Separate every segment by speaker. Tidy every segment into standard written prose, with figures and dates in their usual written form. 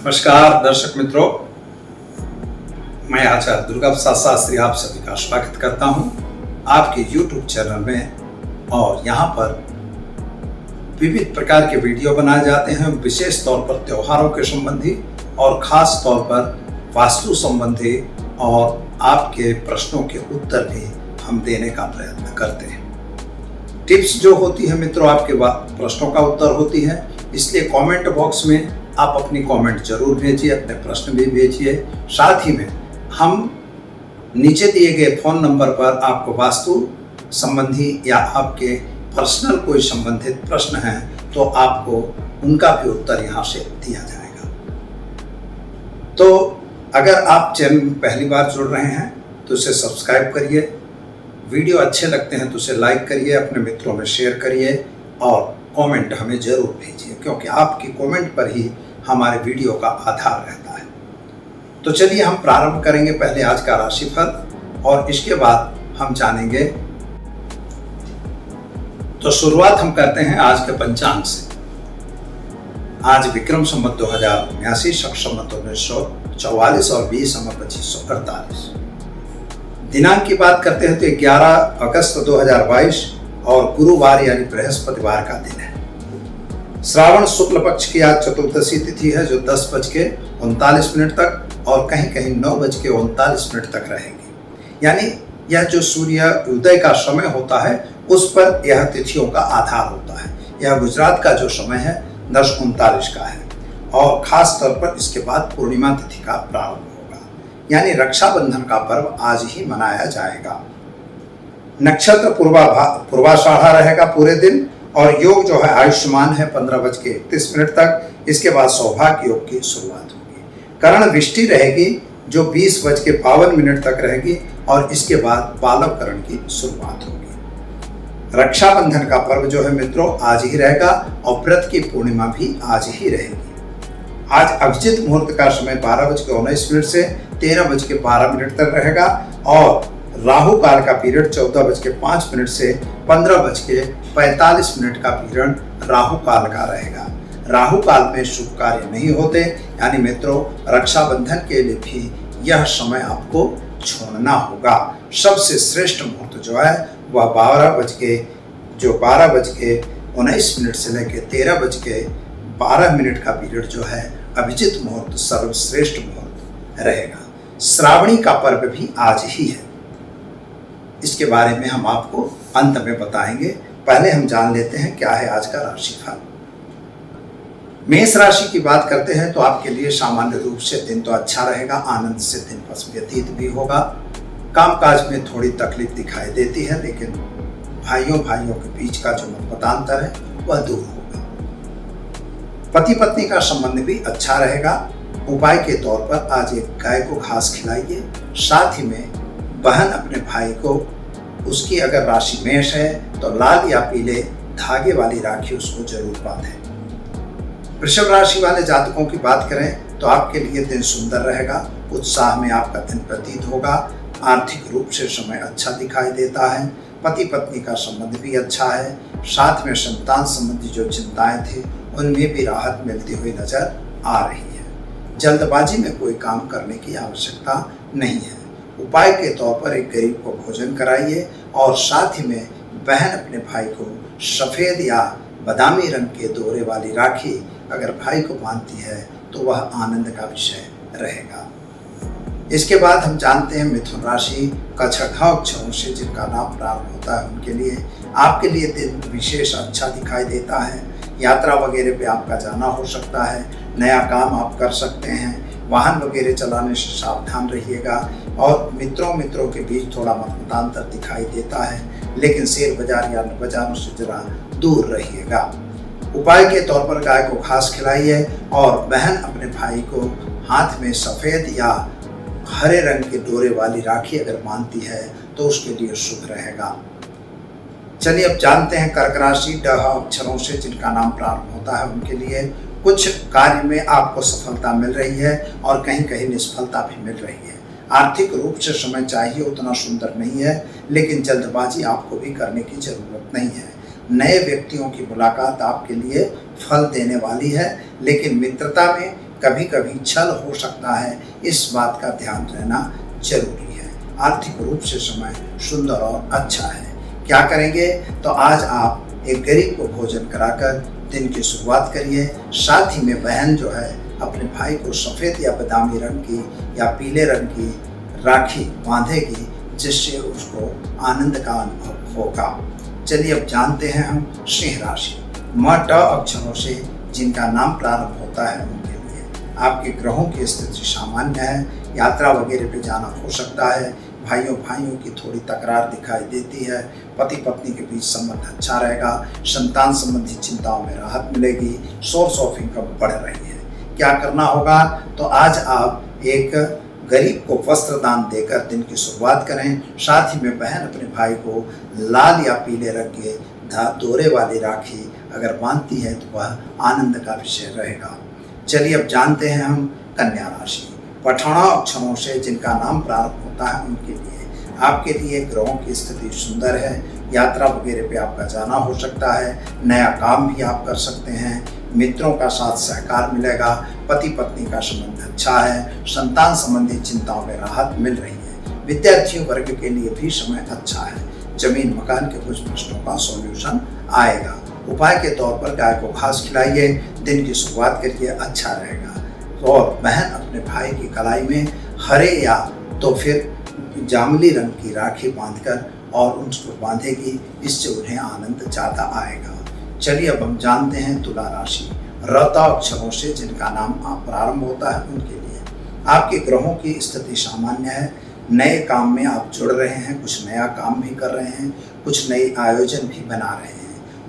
Speaker 1: नमस्कार दर्शक मित्रों, मैं आचार्य दुर्गा प्रसाद शास्त्री आप सभी का स्वागत करता हूं आपके YouTube चैनल में। और यहां पर विविध प्रकार के वीडियो बनाए जाते हैं, विशेष तौर पर त्योहारों के संबंधी और खास तौर पर वास्तु संबंधी, और आपके प्रश्नों के उत्तर भी हम देने का प्रयत्न करते हैं। टिप्स जो होती है मित्रों, आपके प्रश्नों का उत्तर होती है, इसलिए कमेंट बॉक्स में आप अपनी कमेंट जरूर भेजिए, अपने प्रश्न भी भेजिए। साथ ही में हम नीचे दिए गए फ़ोन नंबर पर आपको वास्तु संबंधी या आपके पर्सनल कोई संबंधित प्रश्न हैं तो आपको उनका भी उत्तर यहाँ से दिया जाएगा। तो अगर आप चैनल में पहली बार जुड़ रहे हैं तो इसे सब्सक्राइब करिए, वीडियो अच्छे लगते हैं तो उसे लाइक करिए, अपने मित्रों में शेयर करिए और कमेंट हमें ज़रूर भेजिए, क्योंकि आपकी कमेंट पर ही हमारे वीडियो का आधार रहता है। तो चलिए हम प्रारंभ करेंगे पहले आज का राशिफल और इसके बाद हम जानेंगे। तो शुरुआत हम करते हैं आज के पंचांग से। आज विक्रम संवत 2079, शक संवत 1944 और 20 संवत 2548। दिनांक की बात करते हैं तो 11 अगस्त 2022 और गुरुवार यानी बृहस्पतिवार का दिन है। श्रावण शुक्ल पक्ष की आज चतुर्दशी तिथि है जो 10:39 तक और कहीं कहीं 9:39 तक रहेगी। यानी यह जो सूर्य उदय का समय होता है उस पर यह तिथियों का आधार होता है। यह गुजरात का जो समय है 10:39 का है और खास तौर पर इसके बाद पूर्णिमा तिथि का प्रारंभ होगा, यानी रक्षाबंधन का पर्व आज ही मनाया जाएगा। नक्षत्र पूर्वाषाढ़ा रहेगा पूरे दिन और योग जो है आयुष्मान है 15:31 तक। इसके बाद सौभाग्य योग की शुरुआत होगी। करण विष्टि रहेगी जो 20:52 तक रहेगी और इसके बाद बालव करण की शुरुआत होगी। रक्षाबंधन का पर्व जो है मित्रों आज ही रहेगा और व्रत की पूर्णिमा भी आज ही रहेगी। आज अभिजित मुहूर्त का समय 12:19 से 13:12 तक रहेगा और राहु काल का पीरियड 14:05 से 15:45 का पीरियड राहु काल का रहेगा। राहु काल में शुभ कार्य नहीं होते, यानी मित्रों रक्षाबंधन के लिए भी यह समय आपको छोड़ना होगा। सबसे श्रेष्ठ मुहूर्त जो है वह 12:19 से लेकर 13:12 का पीरियड जो है अभिजित मुहूर्त सर्वश्रेष्ठ मुहूर्त रहेगा। श्रावणी का पर्व भी आज ही है, इसके बारे में हम आपको अंत में बताएंगे। पहले हम जान लेते हैं क्या है आज का राशिफल। मेष राशि की बात करते हैं तो आपके लिए सामान्य रूप से दिन तो अच्छा रहेगा, आनंद से दिन व्यतीत भी होगा। कामकाज में थोड़ी तकलीफ दिखाई देती है, लेकिन भाइयों के बीच का जो मतमतांतर है वह दूर होगा। पति पत्नी का संबंध भी अच्छा रहेगा। उपाय के तौर पर आज एक गाय को घास खिलाइए। साथ ही में बहन अपने भाई को, उसकी अगर राशि मेष है तो लाल या पीले धागे वाली राखी उसको जरूर बांधें। वृषभ राशि वाले जातकों की बात करें तो आपके लिए दिन सुंदर रहेगा, उत्साह में आपका दिन व्यतीत होगा। आर्थिक रूप से समय अच्छा दिखाई देता है। पति पत्नी का संबंध भी अच्छा है। साथ में संतान संबंधी जो चिंताएं थी उनमें भी राहत मिलती हुई नजर आ रही है। जल्दबाजी में कोई काम करने की आवश्यकता नहीं है। उपाय के तौर पर एक गरीब को भोजन कराइए और साथ ही में बहन अपने भाई को सफ़ेद या बादामी रंग के दोरे वाली राखी अगर भाई को बांधती है तो वह आनंद का विषय रहेगा। इसके बाद हम जानते हैं मिथुन राशि का छठा अक्षरों से जिनका नाम प्रारंभ होता है उनके लिए आपके लिए दिन विशेष अच्छा दिखाई देता है। यात्रा वगैरह पे आपका जाना हो सकता है, नया काम आप कर सकते हैं। वाहन वगैरह चलाने से सावधान रहिएगा और मित्रों के बीच थोड़ा मतमतांतर दिखाई देता है, लेकिन शेयर बाजार या बाजारों से जरा दूर रहिएगा। उपाय के तौर पर गाय को घास खिलाइए और बहन अपने भाई को हाथ में सफ़ेद या हरे रंग के डोरे वाली राखी अगर बांधती है तो उसके लिए शुभ रहेगा। चलिए अब जानते हैं कर्क राशि ड अक्षरों से जिनका नाम प्रारंभ होता है उनके लिए कुछ कार्य में आपको सफलता मिल रही है और कहीं कहीं निष्फलता भी मिल रही है। आर्थिक रूप से समय चाहिए उतना सुंदर नहीं है, लेकिन जल्दबाजी आपको भी करने की जरूरत नहीं है। नए व्यक्तियों की मुलाकात आपके लिए फल देने वाली है, लेकिन मित्रता में कभी कभी छल हो सकता है, इस बात का ध्यान रहना जरूरी है। आर्थिक रूप से समय सुंदर और अच्छा है। क्या करेंगे, तो आज आप एक गरीब को भोजन कराकर दिन की शुरुआत करिए। साथ ही में बहन जो है अपने भाई को सफ़ेद या बादामी रंग की या पीले रंग की राखी बांधेगी, जिससे उसको आनंद का अनुभव होगा। चलिए अब जानते हैं हम सिंह राशि। म ट अक्षरों से जिनका नाम प्रारंभ होता है उनके लिए आपके ग्रहों की स्थिति सामान्य है। यात्रा वगैरह पे जाना हो सकता है। भाइयों की थोड़ी तकरार दिखाई देती है। पति पत्नी के बीच संबंध अच्छा रहेगा। संतान संबंधी चिंताओं में राहत मिलेगी। सोर्स ऑफ इनकम बढ़ रही है। क्या करना होगा, तो आज आप एक गरीब को वस्त्र दान देकर दिन की शुरुआत करें। साथ ही में बहन अपने भाई को लाल या पीले रंग के दोरे वाली राखी अगर बांधती है तो वह आनंद का विषय रहेगा। चलिए अब जानते हैं हम कन्या राशि। पठाना अक्षरों से जिनका नाम प्रारंभ होता है उनके लिए आपके लिए ग्रहों की स्थिति सुंदर है। यात्रा वगैरह पे आपका जाना हो सकता है। नया काम भी आप कर सकते हैं। मित्रों का साथ सहकार मिलेगा। पति पत्नी का संबंध अच्छा है। संतान संबंधी चिंताओं में राहत मिल रही है। विद्यार्थियों वर्ग के लिए भी समय अच्छा है। जमीन मकान के कुछ प्रश्नों का सॉल्यूशन आएगा। उपाय के तौर पर गाय को घास खिलाइए। दिन की शुरुआत करिए, अच्छा रहेगा। और बहन अपने भाई की कलाई में हरे या तो फिर जामुनी रंग की राखी बांधकर और उसको बांधेगी, इससे उन्हें आनंद ज़्यादा आएगा। चलिए अब हम जानते हैं तुला राशि। रता अक्षरों से जिनका नाम प्रारंभ होता है उनके लिए आपके ग्रहों की स्थिति सामान्य है। नए काम में आप जुड़ रहे हैं। कुछ नया काम भी कर रहे हैं। कुछ नए आयोजन भी बना रहे हैं।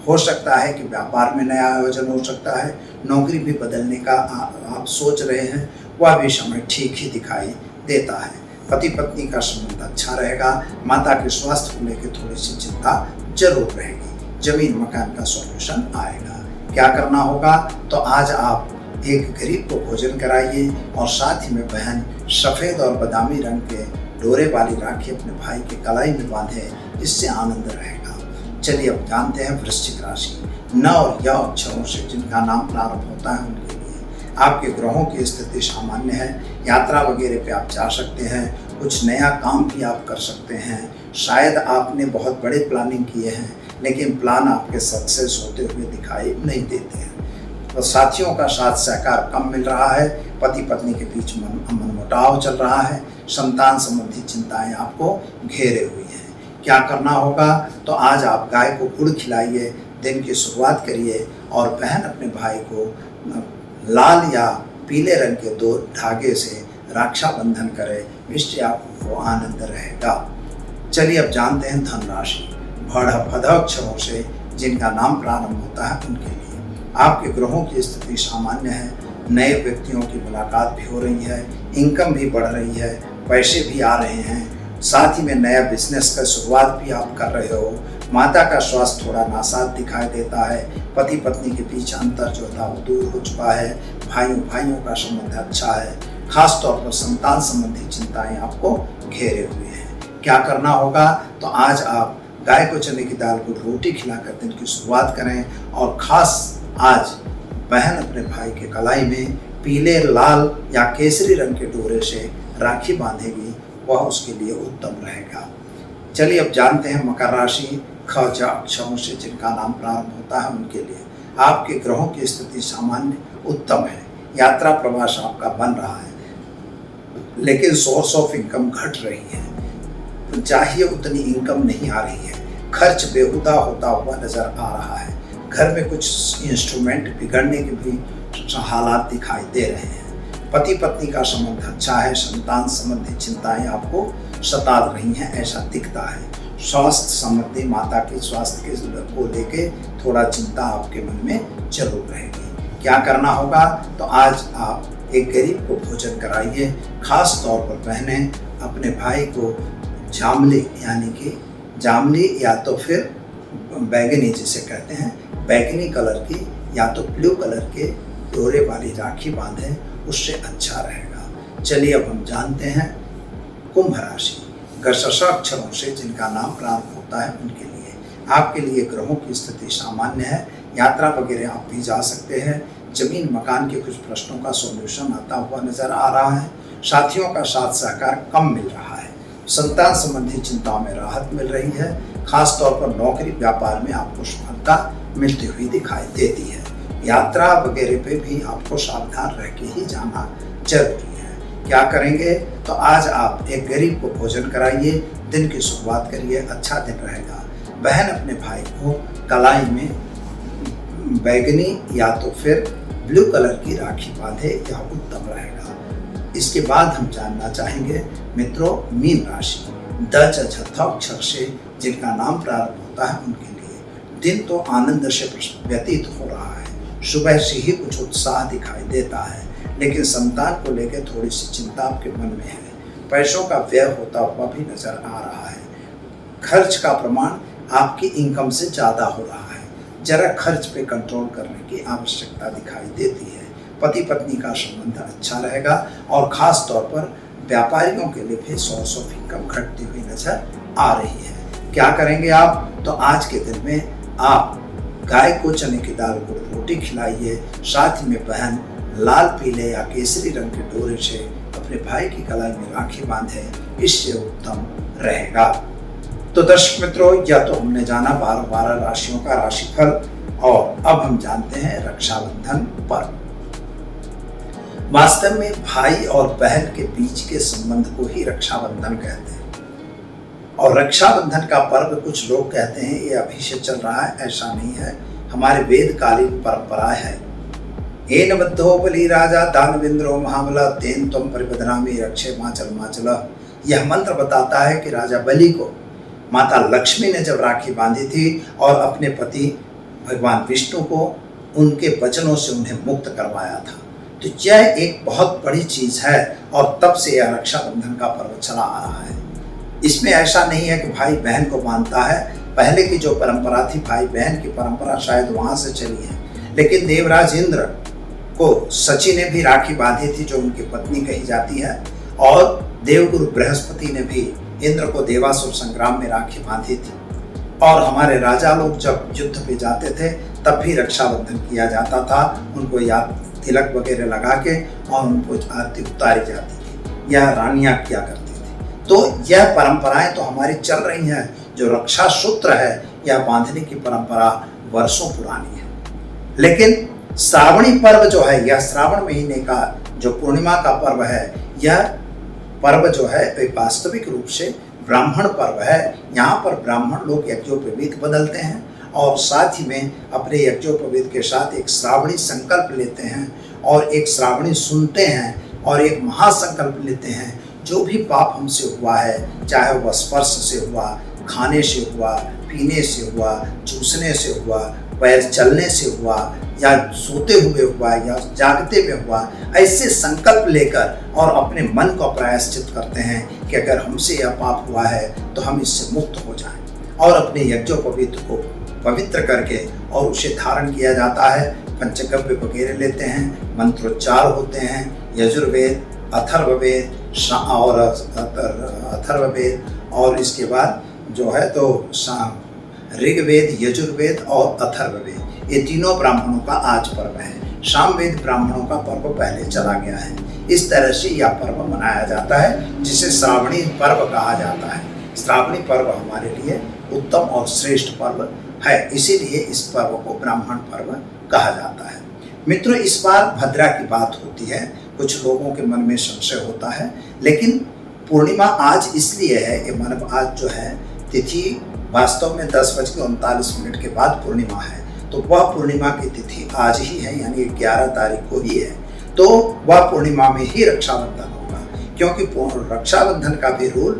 Speaker 1: हो सकता है कि व्यापार में नया आयोजन हो सकता है। नौकरी भी बदलने का आप सोच रहे हैं, वह भी समय ठीक ही दिखाई देता है। पति पत्नी का संबंध अच्छा रहेगा। माता के स्वास्थ्य को लेकर थोड़ी सी चिंता जरूर रहेगी। जमीन मकान का सॉल्यूशन आएगा। क्या करना होगा, तो आज आप एक गरीब को भोजन कराइए और साथ ही में बहन सफ़ेद और बादामी रंग के डोरे वाली राखी अपने भाई के कलाई में बांधे, इससे आनंद रहेगा। चलिए अब जानते हैं वृश्चिक राशि। न और य अक्षरों से जिनका नाम प्रारंभ होता है उनके लिए आपके ग्रहों की स्थिति सामान्य है। यात्रा वगैरह पे आप जा सकते हैं। कुछ नया काम भी आप कर सकते हैं। शायद आपने बहुत बड़े प्लानिंग किए हैं, लेकिन प्लान आपके सक्सेस होते हुए दिखाई नहीं देते हैं। तो साथियों का साथ सहकार कम मिल रहा है। पति पत्नी के बीच मनमुटाव चल रहा है। संतान संबंधी चिंताएं आपको घेरे हुई हैं। क्या करना होगा, तो आज आप गाय को गुड़ खिलाइए, दिन की शुरुआत करिए और बहन अपने भाई को लाल या पीले रंग के 2 धागे से रक्षाबंधन करें, इससे आपको आनंद रहेगा। चलिए अब जानते हैं धन राशि। भड़ भद अक्षरों से जिनका नाम प्रारंभ होता है उनके लिए आपके ग्रहों की स्थिति सामान्य है। नए व्यक्तियों की मुलाकात भी हो रही है। इनकम भी बढ़ रही है। पैसे भी आ रहे हैं। साथ ही में नया बिजनेस का शुरुआत भी आप कर रहे हो। माता का स्वास्थ्य थोड़ा नासाज दिखाई देता है। पति पत्नी के बीच अंतर जो था वो दूर हो चुका है। भाइयों का संबंध अच्छा है। खास तौर पर संतान संबंधी चिंताएं आपको घेरे हुए हैं। क्या करना होगा, तो आज आप गाय को चने की दाल को रोटी खिलाकर दिन की शुरुआत करें और ख़ास आज बहन अपने भाई के कलाई में पीले, लाल या केसरी रंग के डोरे से राखी बांधेगी, वह उसके लिए उत्तम रहेगा। चलिए अब जानते हैं मकर राशि। ख ज अक्षरों से जिनका नाम प्रारंभ होता है उनके लिए आपके ग्रहों की स्थिति सामान्य उत्तम है। यात्रा प्रवास आपका बन रहा है, लेकिन सोर्स ऑफ इनकम घट रही है। चाहिए उतनी इनकम नहीं आ रही है। खर्च बेहुदा होता हुआ नजर आ रहा है। घर में कुछ इंस्ट्रूमेंट बिगड़ने के भी हालात दिखाई दे रहे हैं। पति पत्नी का संबंध अच्छा है। संतान संबंधी चिंताएं आपको सता रही हैं, ऐसा दिखता है। स्वास्थ्य संबंधी माता के स्वास्थ्य को लेके थोड़ा चिंता आपके मन में जरूर रहेगी। क्या करना होगा, तो आज आप एक गरीब को भोजन कराइए। खास तौर पर बहनें अपने भाई को जामली या तो फिर बैगनी जिसे कहते हैं, बैगनी कलर की या तो ब्लू कलर के डोरे वाली राखी बांधें, उससे अच्छा रहेगा। चलिए अब हम जानते हैं कुंभ राशि। गशश अक्षरों से जिनका नाम प्रारंभ होता है उनके लिए आपके लिए ग्रहों की स्थिति सामान्य है। यात्रा वगैरह आप भी जा सकते हैं। जमीन मकान के कुछ प्रश्नों का सॉल्यूशन आता हुआ नजर आ रहा है। साथियों का साथ सहकार कम मिल रहा है। संतान संबंधी चिंताओं में राहत मिल रही है। खास तौर पर नौकरी व्यापार में आपको सफलता मिलती हुई दिखाई देती है। यात्रा वगैरह पे भी आपको सावधान रह के ही जाना जरूरी है। क्या करेंगे? तो आज आप एक गरीब को भोजन कराइए, दिन की शुरुआत करिए, अच्छा दिन रहेगा। बहन अपने भाई को कलाई में बैगनी या तो फिर ब्लू कलर की राखी बांधे, यह उत्तम रहेगा। इसके बाद हम जानना चाहेंगे मित्रों, मीन राशि द अक्षर से जिनका नाम प्रारंभ होता है उनके लिए दिन तो आनंद से व्यतीत हो रहा है। सुबह से ही कुछ उत्साह दिखाई देता है, लेकिन संतान को लेकर थोड़ी सी चिंता आपके मन में है। पैसों का व्यय होता हुआ भी नजर आ रहा है। खर्च का प्रमाण आपकी इनकम से ज़्यादा हो रहा है। जरा खर्च पे कंट्रोल करने की आवश्यकता दिखाई देती है। पति पत्नी का संबंध अच्छा रहेगा और ख़ास तौर पर व्यापारियों के लिए भी सोर्स ऑफ इनकम घटती हुई नजर आ रही है। क्या करेंगे आप? तो आज के दिन में आप गाय को चने की दाल गुड़ रोटी खिलाइए। साथ ही में बहन लाल पीले या केसरी रंग के डोरे से अपने भाई की कलाई में राखी बांधे, इससे उत्तम रहेगा। तो दर्शक मित्रों, यह तो हमने जाना 12 राशियों का राशिफल, और अब हम जानते हैं रक्षाबंधन पर्व। वास्तव में भाई और बहन के बीच के संबंध को ही रक्षाबंधन कहते हैं। और रक्षाबंधन का पर्व कुछ लोग कहते हैं ये अभी से चल रहा है, ऐसा नहीं है। हमारे वेदकालीन परंपरा है। एन बद्धो बलि राजा दानवेंद्रो महाबला तेन तुम परिबधनामी रक्षे माचल माचल। यह मंत्र बताता है कि राजा बलि को माता लक्ष्मी ने जब राखी बांधी थी और अपने पति भगवान विष्णु को उनके वचनों से उन्हें मुक्त करवाया था। तो यह एक बहुत बड़ी चीज है और तब से यह रक्षाबंधन का पर्व चला आ रहा है। इसमें ऐसा नहीं है कि भाई बहन को बांधता है। पहले की जो परंपरा थी, भाई बहन की परंपरा शायद वहां से चली है, लेकिन देवराज इंद्र को सची ने भी राखी बांधी थी जो उनकी पत्नी कही जाती है, और देवगुरु बृहस्पति ने भी इंद्र को देवासुर संग्राम में राखी बांधी थी। और हमारे राजा लोग जब युद्ध पे जाते थे तब भी रक्षाबंधन किया जाता था। उनको याद तिलक वगैरह लगा के और उनको आरती उतारी जाती थी। यह रानियां किया करती थी। तो यह परंपराएं तो हमारी चल रही हैं। जो रक्षा सूत्र है, यह बांधने की परंपरा वर्षों पुरानी है। लेकिन श्रावणी पर्व जो है, यह श्रावण महीने का जो पूर्णिमा का पर्व है, यह पर्व जो है एक वास्तविक रूप से ब्राह्मण पर्व है। यहाँ पर ब्राह्मण लोग यज्ञोपवीत बदलते हैं और साथ ही में अपने यज्ञोपवीत के साथ एक श्रावणी संकल्प लेते हैं और एक श्रावणी सुनते हैं और एक महासंकल्प लेते हैं। जो भी पाप हमसे हुआ है, चाहे वह स्पर्श से हुआ, खाने से हुआ, पीने से हुआ, चूसने से हुआ, पैर चलने से हुआ, या सोते हुए हुआ, या जागते हुए हुआ, ऐसे संकल्प लेकर और अपने मन को प्रायश्चित करते हैं कि अगर हमसे यह पाप हुआ है तो हम इससे मुक्त हो जाएं। और अपने यज्ञोपवीत को पवित्र करके और उसे धारण किया जाता है। पंचगव्य वगैरह लेते हैं, मंत्रोच्चार होते हैं, यजुर्वेद, अथर्ववेद और अथर्ववेद, और इसके बाद जो है तो ऋग्वेद, यजुर्वेद और अथर्ववेद, ये तीनों ब्राह्मणों का आज पर्व है। सामवेद ब्राह्मणों का पर्व पहले चला गया है। इस तरह से यह पर्व मनाया जाता है जिसे श्रावणी पर्व कहा जाता है। श्रावणी पर्व हमारे लिए उत्तम और श्रेष्ठ पर्व है, इसीलिए इस पर्व को ब्राह्मण पर्व कहा जाता है। मित्रों, इस बार भद्रा की बात होती है। कुछ लोगों के मन में संशय होता है, लेकिन पूर्णिमा आज इसलिए है कि मानव आज जो है तिथि वास्तव में 10:39 के बाद पूर्णिमा है, तो वह पूर्णिमा की तिथि आज ही है, यानी 11 तारीख को ही है। तो वह पूर्णिमा में ही रक्षाबंधन होगा, क्योंकि रक्षाबंधन का भी रूल,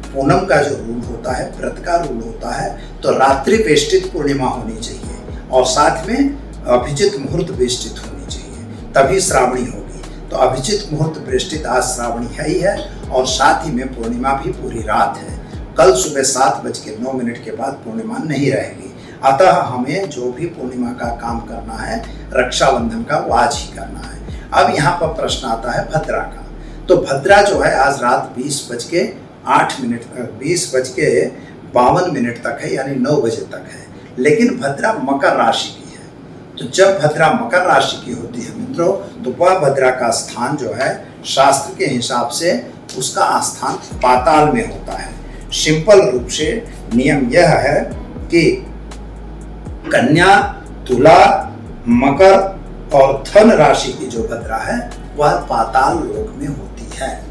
Speaker 1: पूनम का जो रूल होता है, व्रत का रूल होता है, तो रात्रि वेष्टित पूर्णिमा होनी चाहिए और साथ में अभिजित मुहूर्त वेष्टित होनी चाहिए, तभी श्रावणी होगी। तो अभिजित मुहूर्त वेष्टित आज श्रावणी है ही है, और साथ ही में पूर्णिमा भी पूरी रात है। कल सुबह 7:09 के बाद पूर्णिमा नहीं रहेगी। अतः हमें जो भी पूर्णिमा का काम करना है, रक्षाबंधन का, वो आज ही करना है। अब यहाँ पर प्रश्न आता है भद्रा का। तो भद्रा जो है आज रात 20:52 तक है, यानी 9 बजे तक है। लेकिन भद्रा मकर राशि की है, तो जब भद्रा मकर राशि की होती है मित्रों, तो वह भद्रा का स्थान जो है शास्त्र के हिसाब से उसका स्थान पाताल में होता है। सिंपल रूप से नियम यह है कि कन्या, तुला, मकर और धन राशि की जो भद्रा है वह पाताल लोक में होती है।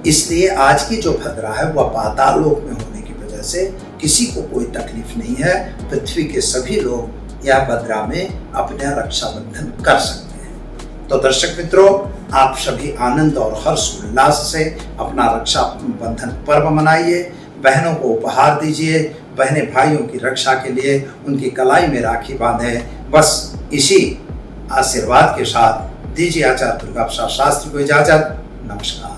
Speaker 1: इसलिए आज की जो भद्रा है वह पाताल लोक में होने की वजह से किसी को कोई तकलीफ नहीं है। पृथ्वी के सभी लोग यह भद्रा में अपना रक्षाबंधन कर सकते हैं। तो दर्शक मित्रों, आप सभी आनंद और हर्ष उल्लास से अपना रक्षाबंधन पर्व मनाइए, बहनों को उपहार दीजिए, बहनें भाइयों की रक्षा के लिए उनकी कलाई में राखी बांधे। बस इसी आशीर्वाद के साथ दीजिए आचार्य दुर्गा प्रसाद शास्त्री को इजाजत। नमस्कार।